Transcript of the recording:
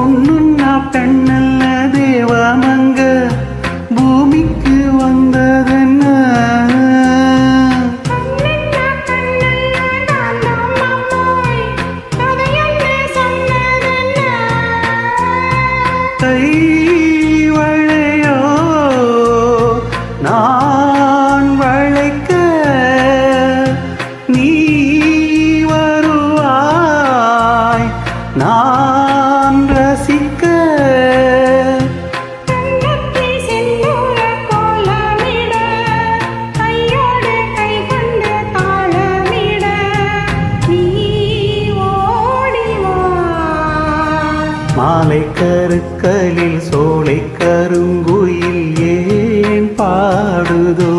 பொண்ணுன்னா பெண்ணல்ல தேவமங்க பூமிக்கு வந்ததென்ன கை வளையோ நான் வளைக்க நீ வருவாய் நான் ரசிக்க மாலை கருக்களில் சோலை கருங்குயில் ஏன் பாடுதோ